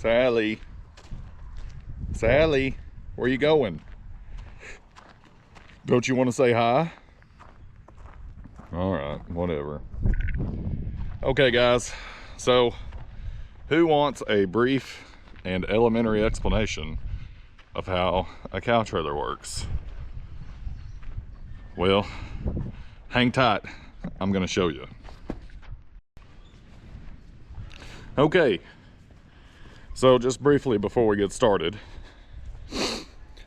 Sally. Sally, where you going? Don't you want to say hi? All right, whatever. Okay, guys. So, who wants a brief and elementary explanation of how a cow trailer works? Well, hang tight. I'm going to show you. Okay. So, just briefly before we get started,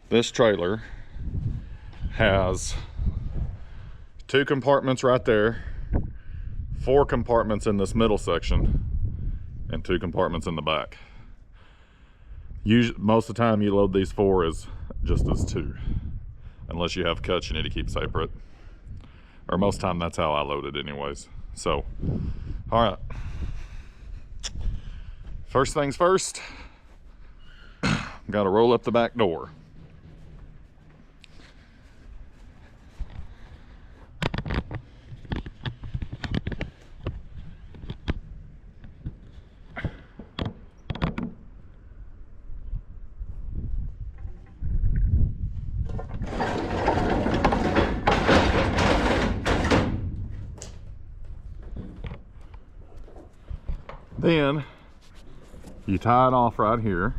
this trailer has 2 compartments right there, 4 compartments in this middle section, and 2 compartments in the back. Usually, most of the time you load these 4 as just as 2, unless you have cuts you need to keep separate. Or most of the time that's how I load it anyways. So, all right. First things first, got to roll up the back door. Then you tie it off right here,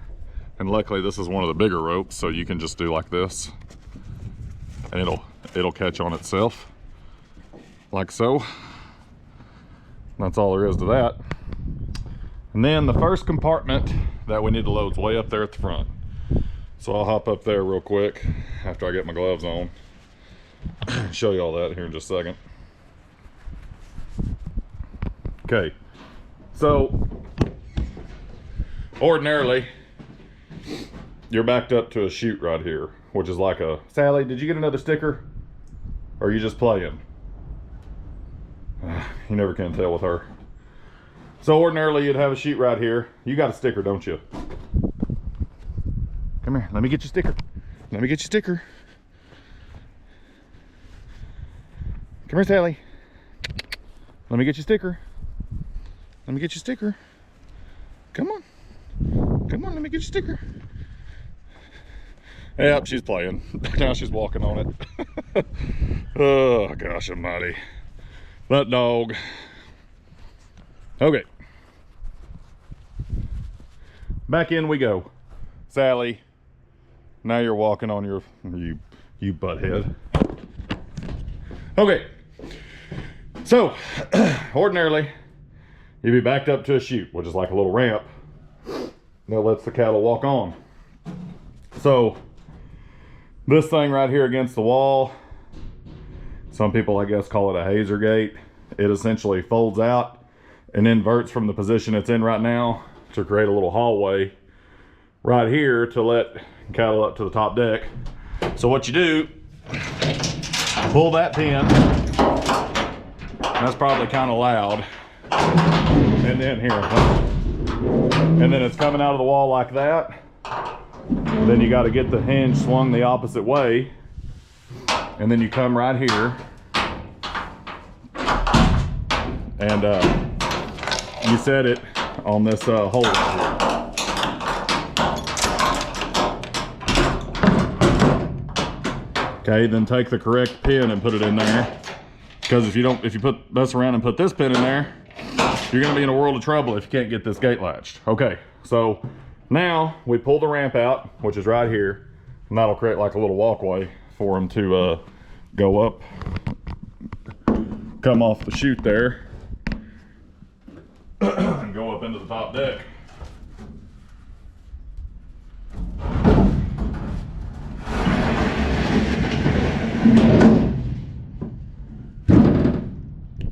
and luckily this is one of the bigger ropes, so you can just do like this and it'll catch on itself like so. That's all there is to that. And then the first compartment that we need to load is way up there at the front, so I'll hop up there real quick after I get my gloves on. Show you all that here in just a second. Okay, so ordinarily you're backed up to a chute right here, which is like a... Sally, did you get another sticker? Or are you just playing? You never can tell with her. So ordinarily you'd have a chute right here. You got a sticker, don't you? Come here, let me get your sticker. Let me get your sticker. Come here, Sally. Let me get your sticker. Let me get your sticker. Come on. Come on, let me get your sticker. Yep, she's playing. Now she's walking on it. Oh, gosh almighty. That dog. Okay. Back in we go. Sally, now you're walking on your... You butthead. Okay. So, ordinarily, you'd be backed up to a chute, which is like a little ramp that lets the cattle walk on. So this thing right here against the wall, some people I guess call it a Hazer Gate. It essentially folds out and inverts from the position it's in right now to create a little hallway right here to let cattle up to the top deck. So what you do, pull that pin. That's probably kind of loud. And then here, and then it's coming out of the wall like that. Then you got to get the hinge swung the opposite way, and then you come right here and you set it on this hole right here. Okay, then take the correct pin and put it in there, because if you mess around and put this pin in there, you're going to be in a world of trouble if you can't get this gate latched. Okay, so now we pull the ramp out, which is right here, and that'll create like a little walkway for them to go up, come off the chute there, and go up into the top deck.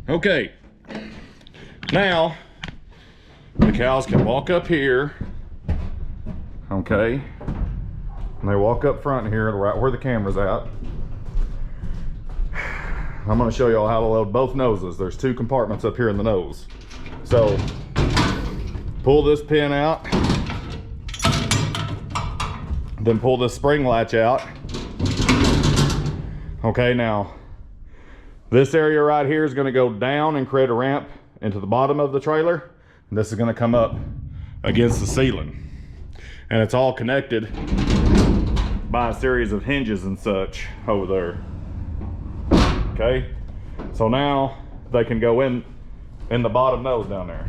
Okay. Now, the cows can walk up here, okay, and they walk up front here, right where the camera's at. I'm going to show y'all how to load both noses. There's 2 compartments up here in the nose. So, pull this pin out, then pull this spring latch out. Okay, now, this area right here is going to go down and create a ramp into the bottom of the trailer, and this is going to come up against the ceiling. and it's all connected by a series of hinges and such over there. Okay, so now they can go in the bottom nose down there.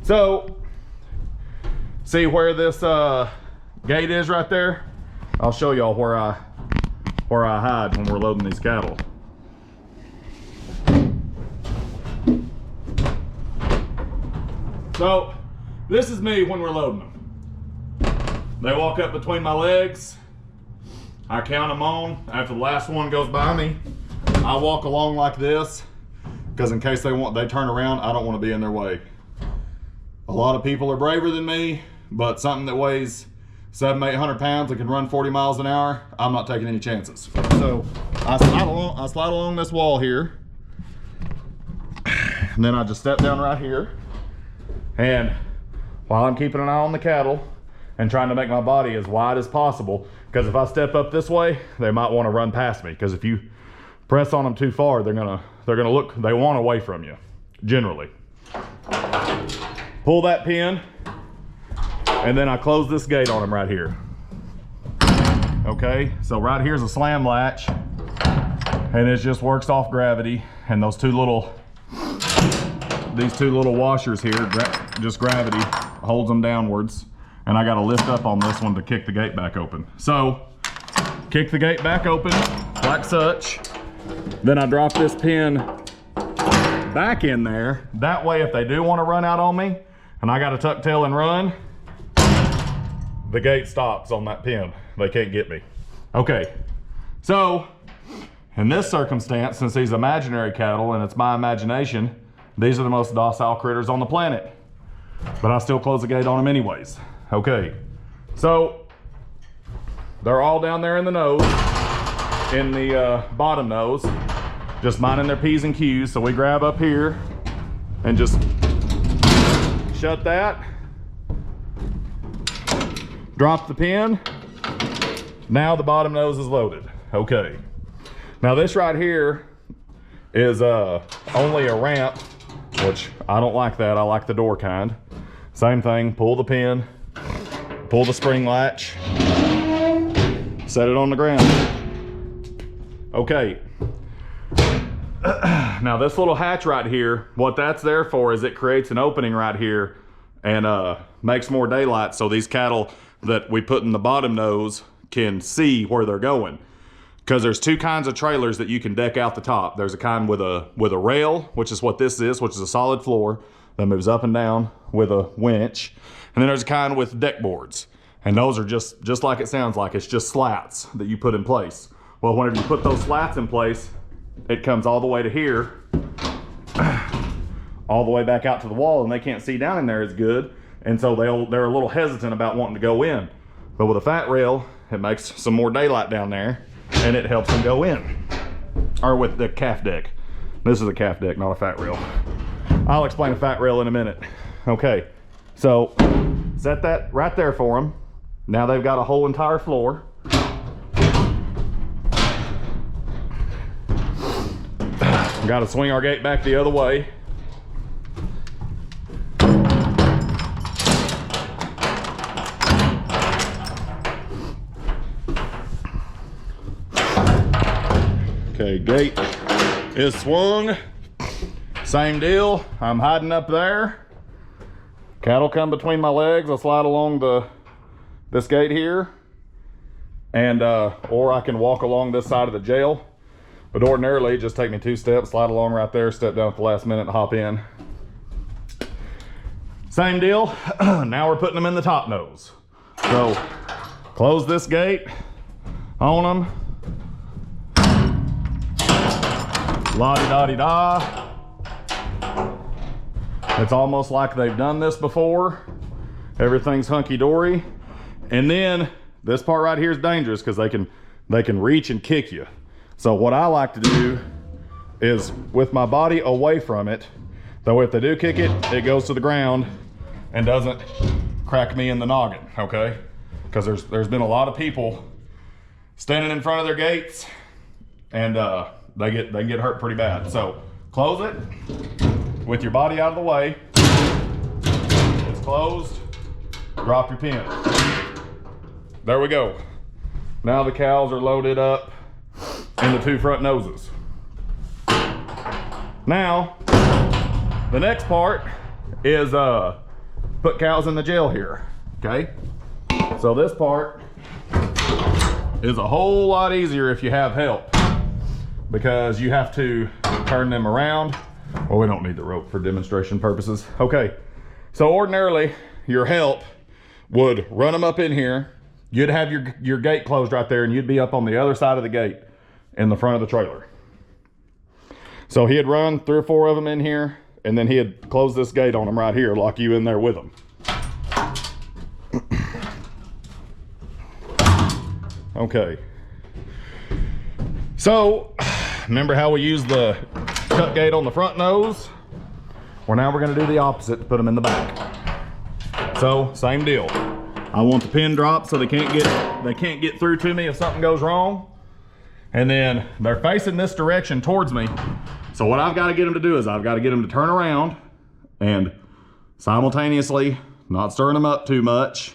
So see where this gate is right there? I'll show y'all where I hide when we're loading these cattle. So this is me when we're loading them. They walk up between my legs. I count them on. After the last one goes by me, I walk along like this, because in case they turn around, I don't want to be in their way. A lot of people are braver than me, but something that weighs 700-800 pounds that can run 40 miles an hour, I'm not taking any chances. So I slide along this wall here, and then I just step down right here. And while I'm keeping an eye on the cattle and trying to make my body as wide as possible, because if I step up this way, they might want to run past me, because if you press on them too far, they're gonna look, they want away from you, generally. Pull that pin, and then I close this gate on them right here. Okay, so right here's a slam latch, and it just works off gravity, and these two little washers here, just gravity holds them downwards, and I got to lift up on this one to kick the gate back open. So kick the gate back open like such, then I drop this pin back in there. That way, if they do want to run out on me and I got to tuck tail and run, the gate stops on that pin. They can't get me. Okay, so in this circumstance, since these imaginary cattle and it's my imagination, these are the most docile critters on the planet, but I still close the gate on them anyways. Okay, so they're all down there in the nose, in the bottom nose, just minding their P's and Q's. So we grab up here and just shut that, drop the pin. Now the bottom nose is loaded. Okay, now this right here is only a ramp, which I don't like that. I like the door kind. Same thing, pull the pin, pull the spring latch, set it on the ground. Okay, now this little hatch right here, what that's there for is it creates an opening right here and makes more daylight, so these cattle that we put in the bottom nose can see where they're going. Because there's two kinds of trailers that you can deck out the top. There's a kind with a rail, which is what this is, which is a solid floor that moves up and down with a winch. And then there's a kind with deck boards. And those are just like it sounds like, it's just slats that you put in place. Well, whenever you put those slats in place, it comes all the way to here, all the way back out to the wall, and they can't see down in there as good. And so they're a little hesitant about wanting to go in. But with a fat rail, it makes some more daylight down there, and it helps them go in. Or with the calf deck. This is a calf deck, not a fat rail. I'll explain a fat rail in a minute. Okay, so set that right there for them. Now they've got a whole entire floor. Got to swing our gate back the other way. Okay, gate is swung. Same deal, I'm hiding up there. Cattle come between my legs, I slide along this gate here, and or I can walk along this side of the jail. But ordinarily, just take me 2 steps, slide along right there, step down at the last minute, and hop in. Same deal, now we're putting them in the top nose. So, close this gate on them. La-di-da-di-da. It's almost like they've done this before. Everything's hunky-dory. And then, this part right here is dangerous because they can reach and kick you. So what I like to do is with my body away from it, though if they do kick it, it goes to the ground and doesn't crack me in the noggin, okay? Because there's been a lot of people standing in front of their gates and they get hurt pretty bad. So close it with your body out of the way. It's closed. drop your pin. There we go. Now the cows are loaded up in the 2 front noses. Now, the next part is put cows in the jail here, okay? So this part is a whole lot easier if you have help, because you have to turn them around. Well, we don't need the rope for demonstration purposes. Okay, so ordinarily your help would run them up in here. You'd have your gate closed right there, and you'd be up on the other side of the gate in the front of the trailer. So he'd run 3 or 4 of them in here, and then he'd close this gate on them right here, lock you in there with them. Okay. So, remember how we used the cut gate on the front nose? Well, now we're gonna do the opposite to put them in the back. So, same deal. I want the pin dropped so they can't get through to me if something goes wrong. And then they're facing this direction towards me. So what I've got to get them to do is I've got to get them to turn around and simultaneously not stirring them up too much.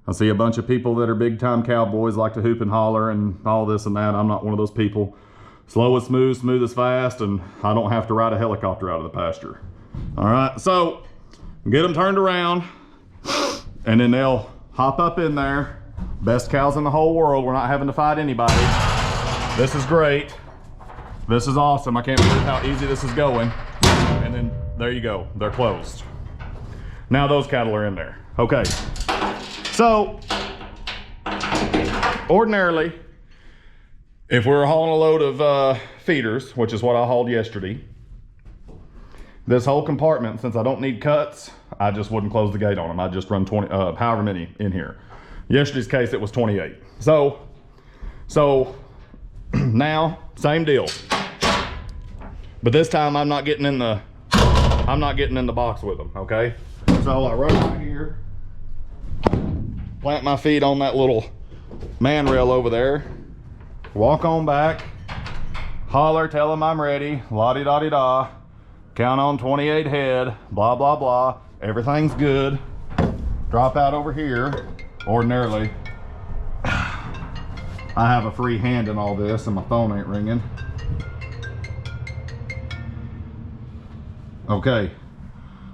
I see a bunch of people that are big time cowboys, like to hoop and holler and all this and that. I'm not one of those people. Slow is smooth, smooth is fast, and I don't have to ride a helicopter out of the pasture. All right, so get them turned around, and then they'll hop up in there. Best cows in the whole world. We're not having to fight anybody. This is great. This is awesome. I can't believe how easy this is going. And then there you go, they're closed. Now those cattle are in there. Okay, so ordinarily, if we're hauling a load of feeders, which is what I hauled yesterday, this whole compartment, since I don't need cuts, I just wouldn't close the gate on them. I'd just run 20, however many in here. Yesterday's case, it was 28. So now, same deal. But this time I'm not getting in the box with them, okay? So I run right here, plant my feet on that little man rail over there, walk on back, holler, tell them I'm ready, la-di-da-di-da, count on 28 head, blah, blah, blah, everything's good. Drop out over here. Ordinarily, I have a free hand in all this and my phone ain't ringing. Okay,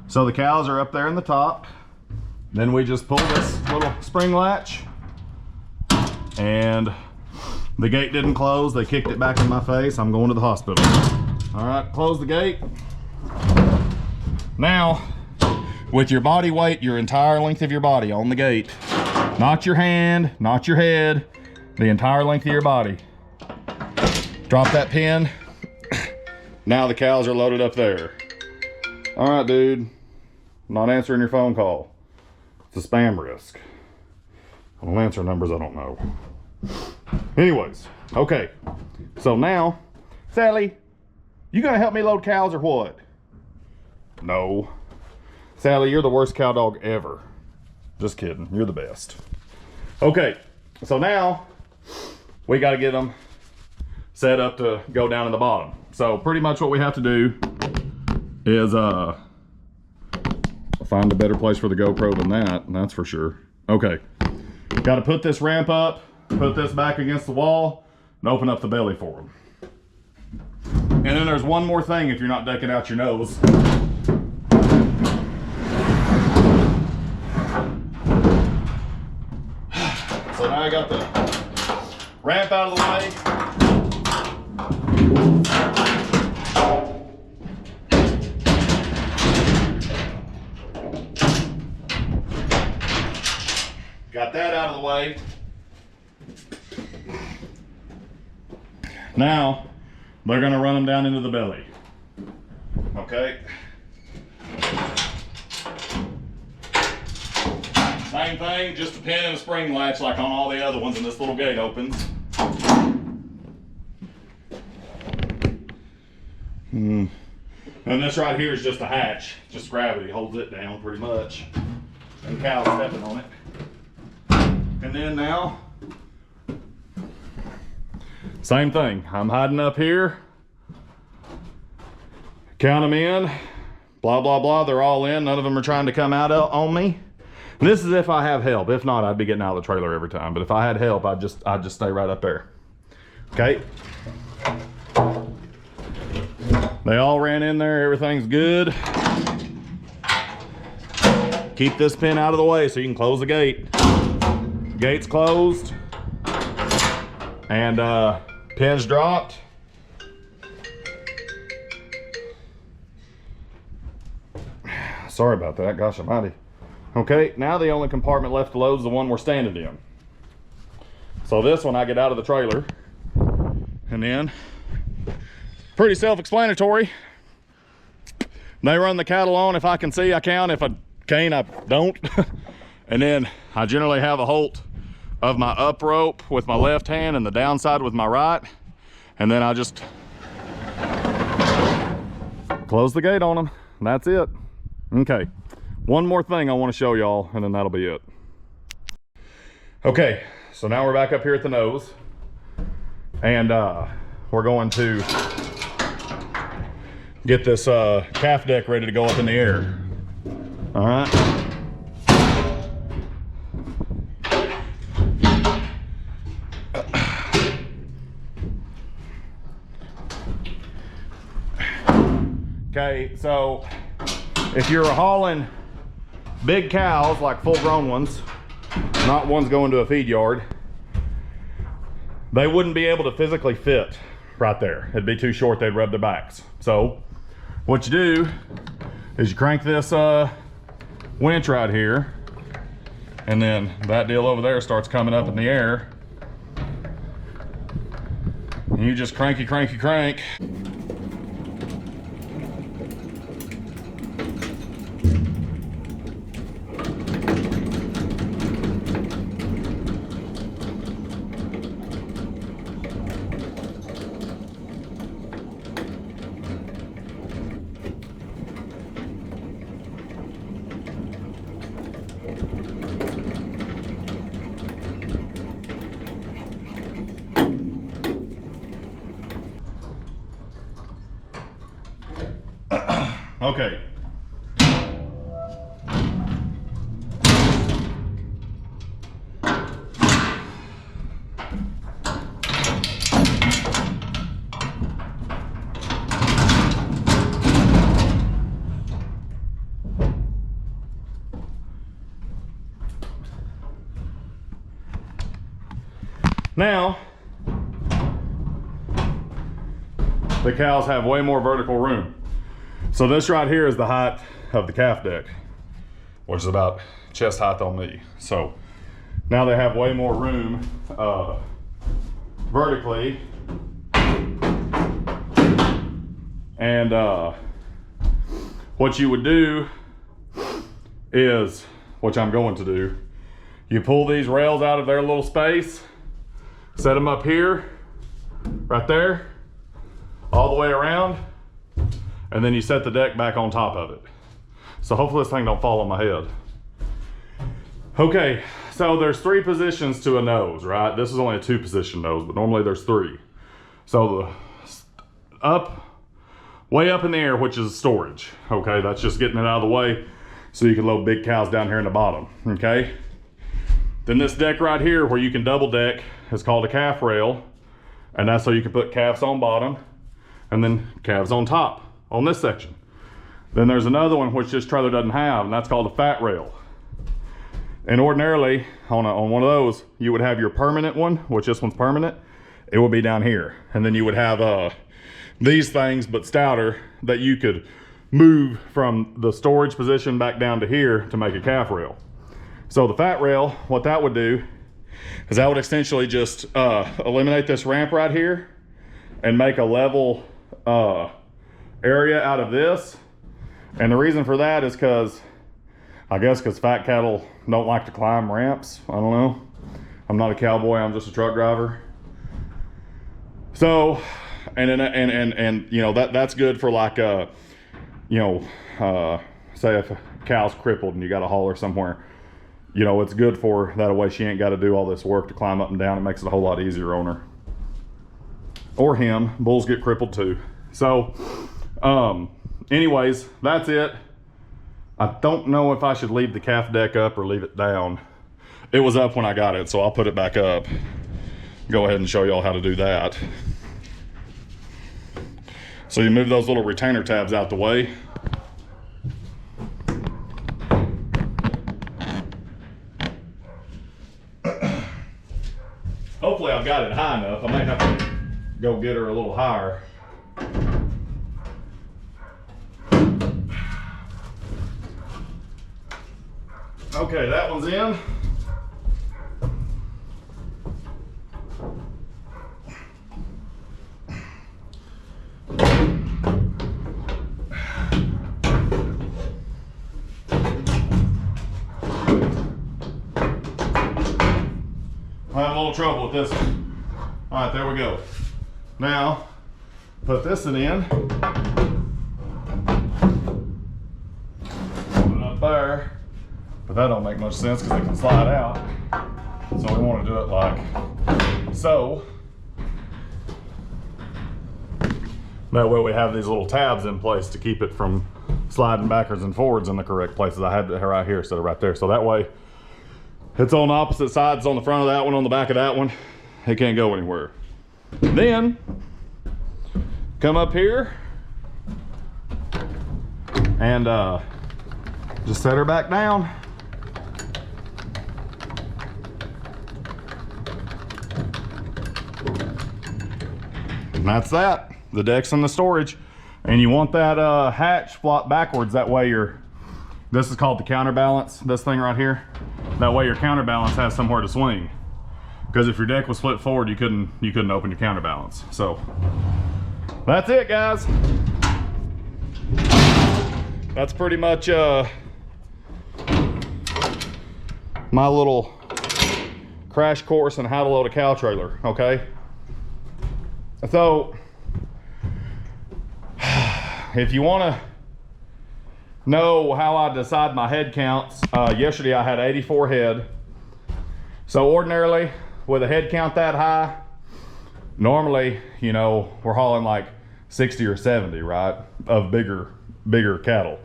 so the cows are up there in the top. Then we just pull this little spring latch, and the gate didn't close. They kicked it back in my face. I'm going to the hospital. All right, close the gate. Now, with your body weight, your entire length of your body on the gate, not your hand, not your head, the entire length of your body. Drop that pin. Now the cows are loaded up there. All right, dude, I'm not answering your phone call. It's a spam risk. I don't answer numbers I don't know. Anyways, okay. So now, Sally, you gonna help me load cows or what? No. Sally, you're the worst cow dog ever. Just kidding, you're the best. Okay, so now we gotta get them set up to go down in the bottom. So pretty much what we have to do is find a better place for the GoPro than that, and that's for sure. Okay, got to put this ramp up, put this back against the wall, and open up the belly for them. And then there's one more thing if you're not decking out your nose. So now I got the ramp out of the way. Got that out of the way. Now, they're gonna run them down into the belly. Okay. Same thing, just a pin and a spring latch like on all the other ones, and this little gate opens. And this right here is just a hatch. Just gravity holds it down pretty much. And cows stepping on it. And then now, same thing. I'm hiding up here. Count them in. Blah, blah, blah. They're all in. None of them are trying to come out on me. This is if I have help. If not, I'd be getting out of the trailer every time. But if I had help, I'd just stay right up there. Okay. They all ran in there. Everything's good. Keep this pin out of the way so you can close the gate. Gate's closed. And pins dropped. Sorry about that, gosh almighty. Okay, now the only compartment left to load is the one we're standing in. So this one I get out of the trailer, and then, pretty self-explanatory. They run the cattle on. If I can see, I count. If I can't, I don't. And then I generally have a hold of my up rope with my left hand and the downside with my right. And then I just close the gate on them. And that's it. Okay, one more thing I want to show y'all, and then that'll be it. Okay, so now we're back up here at the nose, and we're going to get this calf deck ready to go up in the air. All right. Okay, so if you're hauling big cows, like full-grown ones, not ones going to a feed yard, they wouldn't be able to physically fit right there. It'd be too short, they'd rub their backs. So what you do is you crank this winch right here, and then that deal over there starts coming up in the air. And you just cranky, cranky, crank. Okay. Now, the cows have way more vertical room. So this right here is the height of the calf deck, which is about chest height on me. So now they have way more room vertically. And what you would do is, which I'm going to do, you pull these rails out of their little space, set them up here, right there, all the way around, and then you set the deck back on top of it. So hopefully this thing don't fall on my head. Okay, so there's 3 positions to a nose, right? This is only a 2-position nose, but normally there's 3. So the way up in the air, which is storage, okay? That's just getting it out of the way so you can load big cows down here in the bottom, okay? Then this deck right here where you can double deck is called a calf rail, and that's so you can put calves on bottom and then calves on top on this section. Then there's another one which this trailer doesn't have, and that's called a fat rail. And ordinarily on one of those, you would have your permanent one, which this one's permanent. It would be down here. And then you would have these things, but stouter, that you could move from the storage position back down to here to make a calf rail. So the fat rail, what that would do is that would essentially just eliminate this ramp right here and make a level area out of this. And the reason for that is because, I guess because fat cattle don't like to climb ramps. I don't know. I'm not a cowboy, I'm just a truck driver. So, and you know, that's good for like, you know, say if a cow's crippled and you got to haul her somewhere, you know, it's good for that way she ain't got to do all this work to climb up and down. It makes it a whole lot easier on her. Or him. Bulls get crippled too. So, anyways, that's it. I don't know if I should leave the calf deck up or leave it down. It was up when I got it, so I'll put it back up. Go ahead and show y'all how to do that. So you move those little retainer tabs out the way. Hopefully I've got it high enough. I might have to go get her a little higher. Okay, that one's in. I'm having a little trouble with this one. All right, there we go. Now, put this one in. Put it up there. But that don't make much sense because it can slide out. So we want to do it like so. That way we have these little tabs in place to keep it from sliding backwards and forwards in the correct places. I had it right here instead of right there. So that way it's on opposite sides, on the front of that one, on the back of that one. It can't go anywhere. Then come up here and just set her back down. And that's that. The deck's in the storage. And you want that hatch flop backwards. That way this is called the counterbalance, this thing right here. That way your counterbalance has somewhere to swing. Because if your deck was split forward, you couldn't open your counterbalance. So that's it, guys. That's pretty much my little crash course on how to load a cow trailer, okay? So if you want to know how I decide my head counts, yesterday I had 84 head. So ordinarily with a head count that high, normally, you know, we're hauling like 60 or 70, right, of bigger cattle.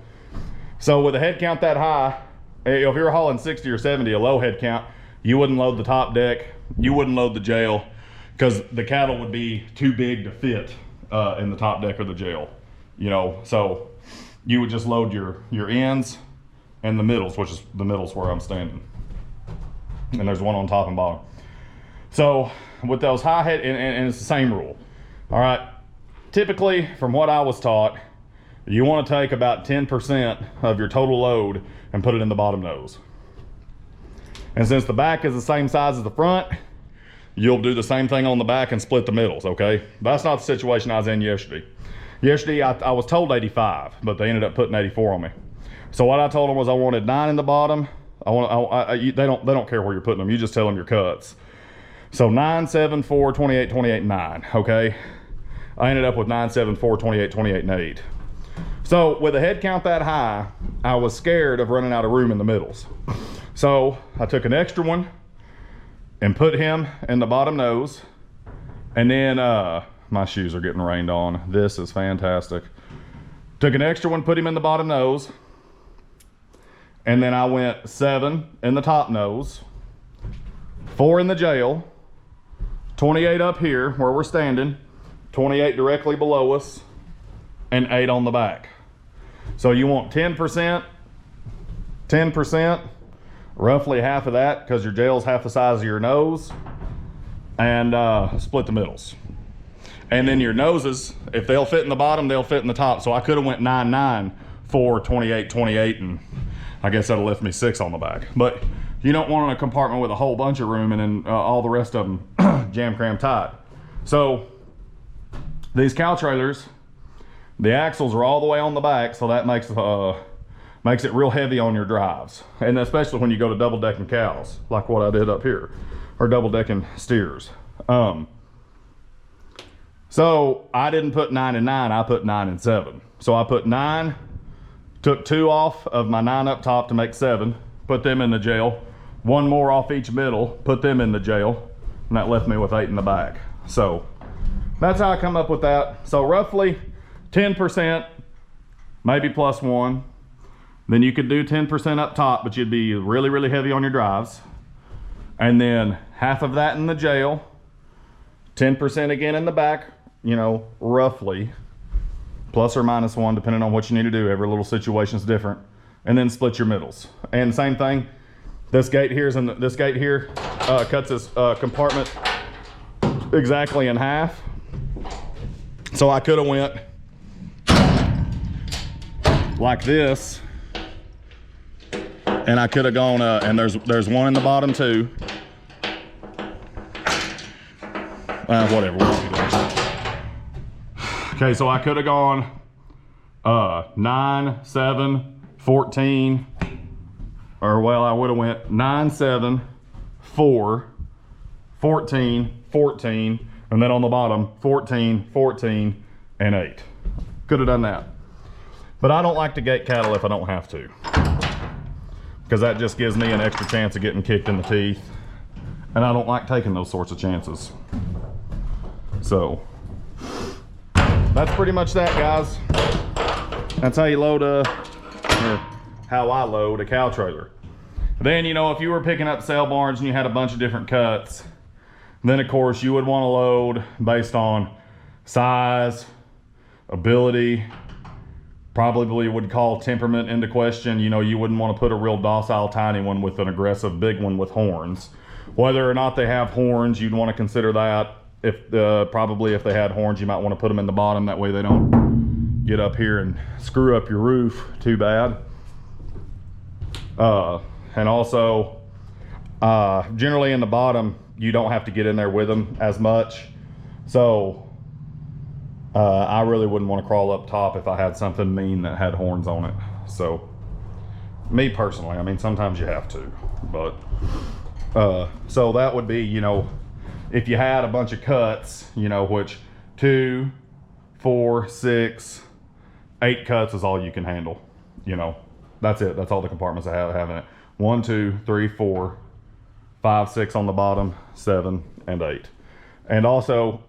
So with a head count that high, if you're hauling 60 or 70, a low head count, you wouldn't load the top deck, you wouldn't load the jail, because the cattle would be too big to fit in the top deck of the jail, you know. So you would just load your ends and the middles, which is the middle's where I'm standing, and there's one on top and bottom. So with those high head, and it's the same rule. All right, typically from what I was taught, you want to take about 10% of your total load and put it in the bottom nose. And since the back is the same size as the front, you'll do the same thing on the back and split the middles, okay? That's not the situation I was in yesterday. Yesterday, I was told 85, but they ended up putting 84 on me. So what I told them was I wanted 9 in the bottom. They don't care where you're putting them. You just tell them your cuts. So 9, 7, 4, 28, 28, 9, okay? I ended up with 9, 7, 4, 28, 28, and 8. So with a head count that high, I was scared of running out of room in the middles. So I took an extra one and put him in the bottom nose. And then, my shoes are getting rained on. This is fantastic. Took an extra one, put him in the bottom nose. And then I went 7 in the top nose, 4 in the jail, 28 up here where we're standing, 28 directly below us, and 8 on the back. So you want 10%, 10%, roughly half of that, because your jail's half the size of your nose, and split the middles. And then your noses, if they'll fit in the bottom, they'll fit in the top. So I could have went 9, 9, 4, 28, 28, and I guess that'll left me 6 on the back. But you don't want a compartment with a whole bunch of room and then all the rest of them jam cram tight. So these cow trailers, the axles are all the way on the back, so that makes it real heavy on your drives, and especially when you go to double decking cows like what I did up here, or double decking steers. So I didn't put 9 and 9, I put 9 and 7. So I put 9, took 2 off of my 9 up top to make 7, put them in the jail, 1 more off each middle, put them in the jail, and that left me with 8 in the back. So that's how I come up with that. So roughly 10%, maybe plus 1, Then you could do 10% up top, but you'd be really, really heavy on your drives. And then half of that in the jail, 10% again in the back, you know, roughly, plus or minus 1, depending on what you need to do. Every little situation is different. And then split your middles. And same thing, this gate here cuts this compartment exactly in half. So I could have went like this, and I could have gone, and there's one in the bottom too. Whatever. Okay, so I could have gone 9, 7, 14, or well, I would have went 9, 7, 4, 14, 14, and then on the bottom 14, 14, and 8. Could have done that. But I don't like to gate cattle if I don't have to, because that just gives me an extra chance of getting kicked in the teeth, and I don't like taking those sorts of chances. So that's pretty much that, guys. That's how you load or how I load a cow trailer. Then, you know, if you were picking up sale barns and you had a bunch of different cuts, then of course you would want to load based on size, ability, probably would call temperament into question. You know, you wouldn't want to put a real docile tiny one with an aggressive big one with horns. Whether or not they have horns, you'd want to consider that. Probably if they had horns, you might want to put them in the bottom. That way they don't get up here and screw up your roof too bad. And also, generally in the bottom, you don't have to get in there with them as much. So I really wouldn't want to crawl up top if I had something mean that had horns on it. So me personally, I mean, sometimes you have to, but so that would be, you know, if you had a bunch of cuts, you know, which 2, 4, 6, 8 cuts is all you can handle. You know, that's it. That's all the compartments I have in it. 1, 2, 3, 4, 5, 6 on the bottom, 7, and 8. And also,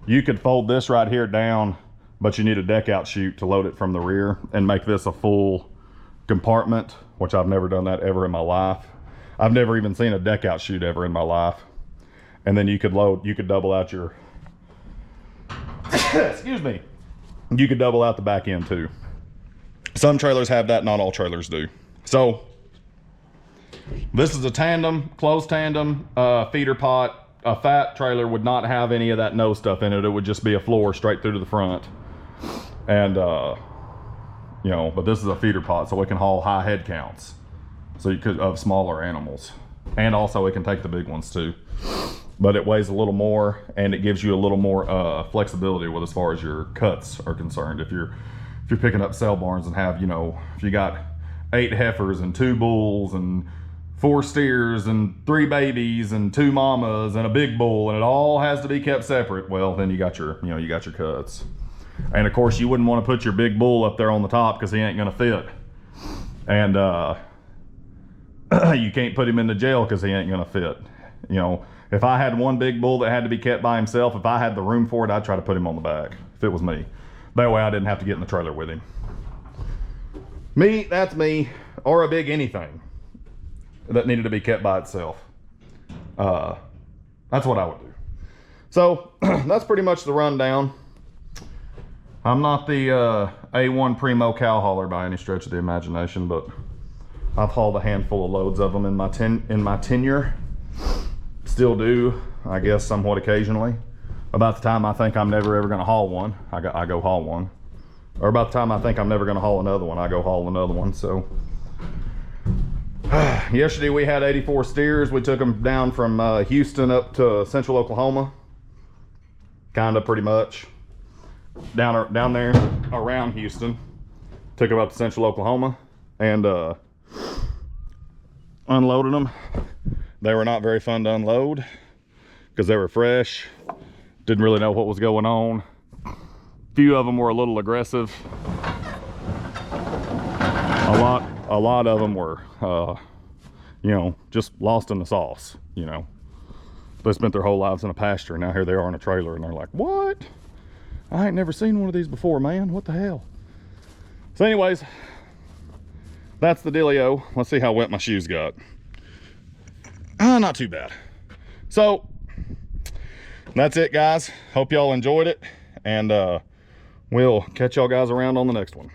you could fold this right here down, but you need a deck out chute to load it from the rear and make this a full compartment, which I've never done that ever in my life. I've never even seen a deck out chute ever in my life. And then you could double out your, excuse me, you could double out the back end too. Some trailers have that, not all trailers do. So this is a tandem, closed tandem feeder pot. A fat trailer would not have any of that nose stuff in it. It would just be a floor straight through to the front. And you know, but this is a feeder pot, so it can haul high head counts. So you could, of smaller animals. And also it can take the big ones too. But it weighs a little more, and it gives you a little more flexibility with as far as your cuts are concerned. If you're picking up sale barns and have, you know, if you got 8 heifers and 2 bulls and 4 steers and 3 babies and 2 mamas and a big bull, and it all has to be kept separate, well, then you got your, you know, you got your cuts. And of course you wouldn't want to put your big bull up there on the top because he ain't gonna fit. And you can't put him in the jail because he ain't gonna fit. You know, if I had one big bull that had to be kept by himself, if I had the room for it, I'd try to put him on the back if it was me. That way I didn't have to get in the trailer with him. Me, that's me, or a big anything that needed to be kept by itself. That's what I would do. So that's pretty much the rundown. I'm not the A1 Primo cow hauler by any stretch of the imagination, but I've hauled a handful of loads of them in my tenure. Still do, I guess, somewhat occasionally. About the time I think I'm never ever going to haul one, I go haul one. Or about the time I think I'm never going to haul another one, I go haul another one. So yesterday we had 84 steers. We took them down from Houston up to central Oklahoma. Kind of, pretty much. Down there around Houston. Took them up to central Oklahoma and unloaded them. They were not very fun to unload because they were fresh. Didn't really know what was going on. A few of them were a little aggressive. A lot of them were, you know, just lost in the sauce, you know. They spent their whole lives in a pasture, and now here they are in a trailer, and they're like, what? I ain't never seen one of these before, man. What the hell? So anyways, that's the dealio. Let's see how wet my shoes got. Not too bad. So that's it, guys. Hope y'all enjoyed it, and we'll catch y'all guys around on the next one.